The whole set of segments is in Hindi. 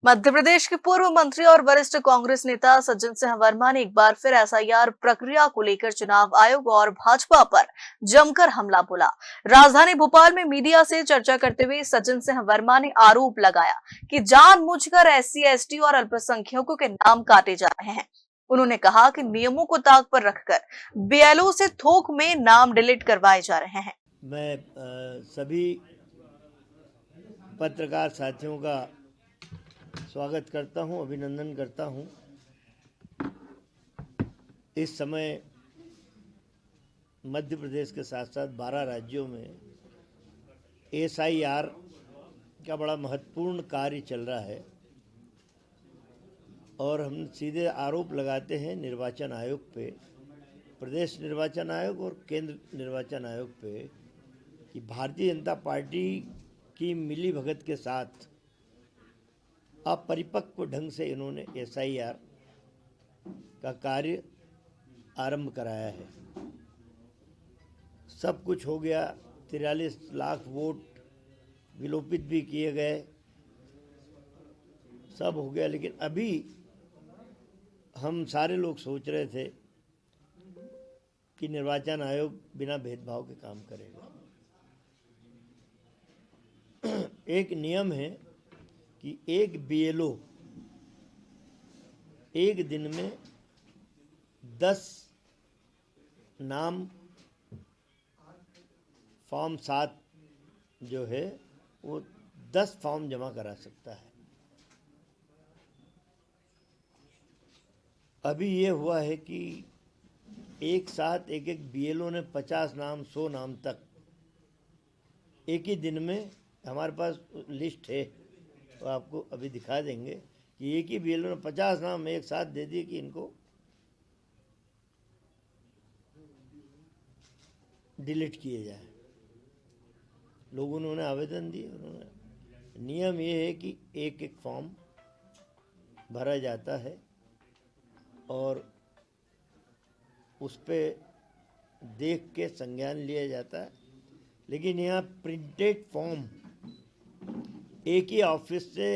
मध्य प्रदेश के पूर्व मंत्री और वरिष्ठ कांग्रेस नेता सज्जन सिंह वर्मा ने एक बार फिर एसआईआर प्रक्रिया को लेकर चुनाव आयोग और भाजपा पर जमकर हमला बोला। राजधानी भोपाल में मीडिया से चर्चा करते हुए सज्जन सिंह वर्मा ने आरोप लगाया कि जानबूझकर एससी, एसटी और अल्पसंख्यकों के नाम काटे जा रहे हैं। उन्होंने कहा कि नियमों को ताक पर रखकर बीएलओ से थोक में नाम डिलीट करवाए जा रहे हैं। मैं सभी पत्रकार साथियों का स्वागत करता हूं, अभिनंदन करता हूं। इस समय मध्य प्रदेश के साथ साथ 12 राज्यों में एसआईआर का बड़ा महत्वपूर्ण कार्य चल रहा है और हम सीधे आरोप लगाते हैं निर्वाचन आयोग पे, प्रदेश निर्वाचन आयोग और केंद्र निर्वाचन आयोग पे कि भारतीय जनता पार्टी की मिलीभगत के साथ अपरिपक्व ढंग से इन्होंने एसआईआर का कार्य आरंभ कराया है। सब कुछ हो गया, 43 लाख वोट विलोपित भी किए गए, सब हो गया, लेकिन अभी हम सारे लोग सोच रहे थे कि निर्वाचन आयोग बिना भेदभाव के काम करेगा। एक नियम है कि एक बीएलओ एक दिन में 10 नाम फॉर्म 7 जो है वो 10 फॉर्म जमा करा सकता है। अभी ये हुआ है कि एक साथ एक बीएलओ ने 50 नाम 100 नाम तक एक ही दिन में, हमारे पास लिस्ट है तो आपको अभी दिखा देंगे कि एक ही बीएलओ ने 50 नाम एक साथ दे दिए कि इनको डिलीट किए जाए। लोगों ने आवेदन दिए, उन्होंने। नियम ये है कि एक एक फॉर्म भरा जाता है और उस पर देख के संज्ञान लिया जाता है, लेकिन यहाँ प्रिंटेड फॉर्म एक ही ऑफिस से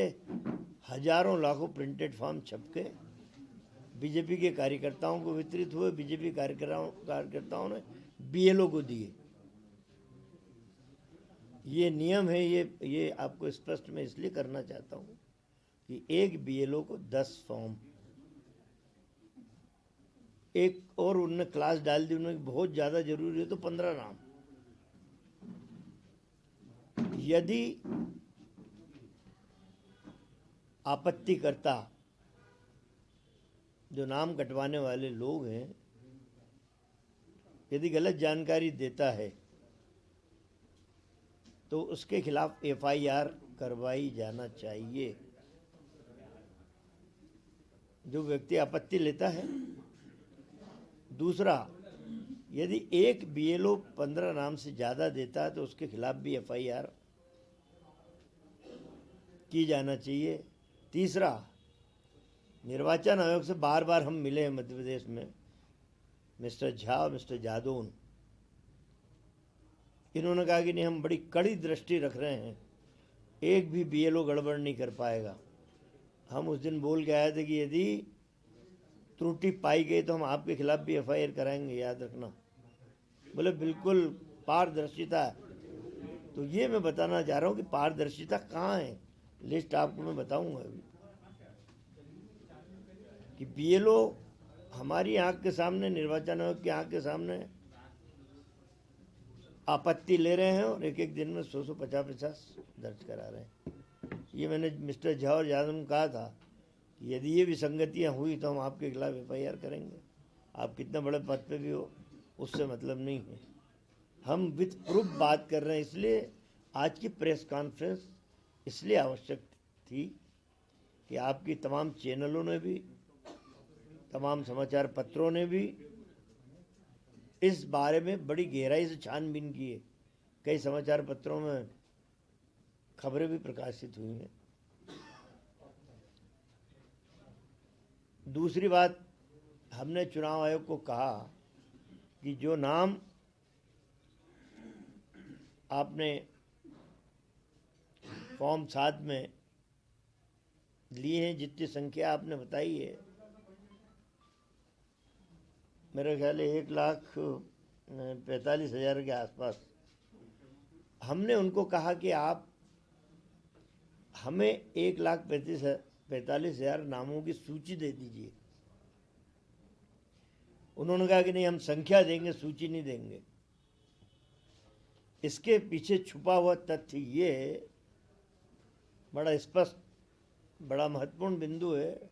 हजारों लाखों प्रिंटेड फॉर्म छपके बीजेपी के कार्यकर्ताओं को वितरित हुए। बीजेपी कार्यकर्ताओं ने बीएलओ को दिए। ये नियम है, ये आपको स्पष्ट मैं इसलिए करना चाहता हूँ कि एक बीएलओ को 10 फॉर्म, एक और उन्होंने क्लास डाल दी, उन्होंने बहुत ज़्यादा जरूरी है तो 15 नाम। यदि आपत्तिकर्ता जो नाम कटवाने वाले लोग हैं यदि गलत जानकारी देता है तो उसके खिलाफ एफआईआर करवाई जाना चाहिए। जो व्यक्ति आपत्ति लेता है। दूसरा, यदि एक बीएलओ 15 नाम से ज़्यादा देता है तो उसके खिलाफ भी एफआईआर की जाना चाहिए। तीसरा, निर्वाचन आयोग से बार बार हम मिले हैं मध्य प्रदेश में, मिस्टर झा और मिस्टर जादौन, इन्होंने कहा कि नहीं, हम बड़ी कड़ी दृष्टि रख रहे हैं, एक भी बीएलओ गड़बड़ नहीं कर पाएगा। हम उस दिन बोल के आए थे कि यदि त्रुटि पाई गई तो हम आपके खिलाफ भी एफआईआर कराएंगे, याद रखना। बोले बिल्कुल पारदर्शिता है। तो ये मैं बताना चाह रहा हूँ कि पारदर्शिता कहाँ है, लिस्ट आपको मैं बताऊंगा अभी। कि बीएलओ हमारी आंख के सामने, निर्वाचन आयोग की आंख के सामने आपत्ति ले रहे हैं और एक एक दिन में 100 50 दर्ज करा रहे हैं। ये मैंने मिस्टर झा और यादव ने कहा था कि यदि ये विसंगतियाँ हुई तो हम आपके खिलाफ एफआईआर करेंगे। आप कितने बड़े पद पे भी हो, उससे मतलब नहीं है। हम विथ प्रूफ बात कर रहे हैं, इसलिए आज की प्रेस कॉन्फ्रेंस इसलिए आवश्यक थी कि आपकी तमाम चैनलों ने भी, तमाम समाचार पत्रों ने भी इस बारे में बड़ी गहराई से छानबीन की है। कई समाचार पत्रों में खबरें भी प्रकाशित हुई हैं। दूसरी बात, हमने चुनाव आयोग को कहा कि जो नाम आपने फॉर्म 7 में लिए हैं, जितनी संख्या आपने बताई है, मेरा ख्याल है 1,45,000 के आसपास। हमने उनको कहा कि आप हमें 1,45,000 नामों की सूची दे दीजिए। उन्होंने कहा कि नहीं, हम संख्या देंगे, सूची नहीं देंगे। इसके पीछे छुपा हुआ तथ्य ये बड़ा स्पष्ट, बड़ा महत्वपूर्ण बिंदु है।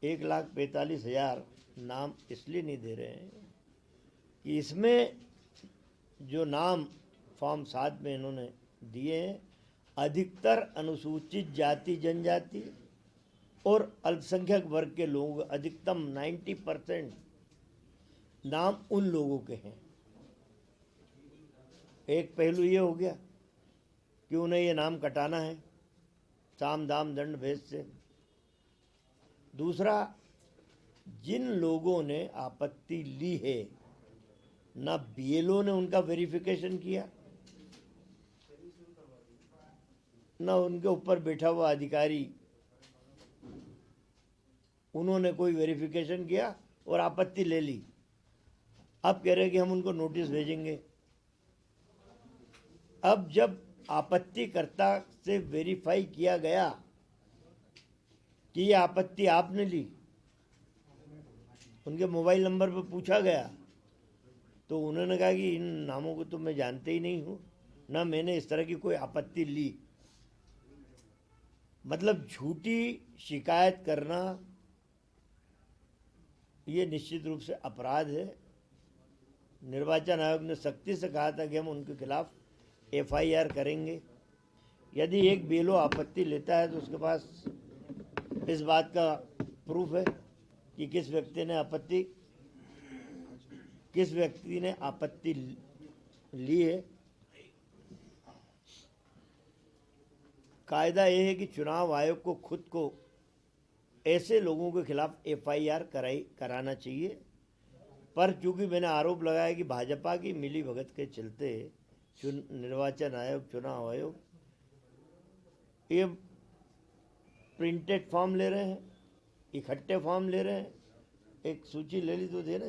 1,45,000 नाम इसलिए नहीं दे रहे हैं कि इसमें जो नाम फॉर्म 7 में इन्होंने दिए हैं, अधिकतर अनुसूचित जाति जनजाति और अल्पसंख्यक वर्ग के लोग, अधिकतम 90% नाम उन लोगों के हैं। एक पहलू ये हो गया कि उन्हें ये नाम कटाना है साम दाम दंड भेद से। दूसरा, जिन लोगों ने आपत्ति ली है, ना बीएलओ ने उनका वेरिफिकेशन किया, ना उनके ऊपर बैठा हुआ अधिकारी, उन्होंने कोई वेरिफिकेशन किया और आपत्ति ले ली। अब कह रहे कि हम उनको नोटिस भेजेंगे। अब जब आपत्तिकर्ता से वेरीफाई किया गया कि ये आपत्ति आपने ली, उनके मोबाइल नंबर पर पूछा गया, तो उन्होंने कहा कि इन नामों को तो मैं जानते ही नहीं हूँ, ना मैंने इस तरह की कोई आपत्ति ली। मतलब झूठी शिकायत करना ये निश्चित रूप से अपराध है। निर्वाचन आयोग ने सख्ती से कहा था कि हम उनके खिलाफ एफआईआर करेंगे। यदि एक बीएलओ आपत्ति लेता है तो उसके पास इस बात का प्रूफ है कि किस व्यक्ति ने आपत्ति ली है। कायदा यह है कि चुनाव आयोग को खुद को ऐसे लोगों के खिलाफ एफआईआर कराना चाहिए, पर चूंकि मैंने आरोप लगाया कि भाजपा की मिलीभगत के चलते निर्वाचन आयोग, चुनाव आयोग ये प्रिंटेड फॉर्म ले रहे हैं, इकट्ठे फॉर्म ले रहे हैं। एक सूची ले ली तो देना,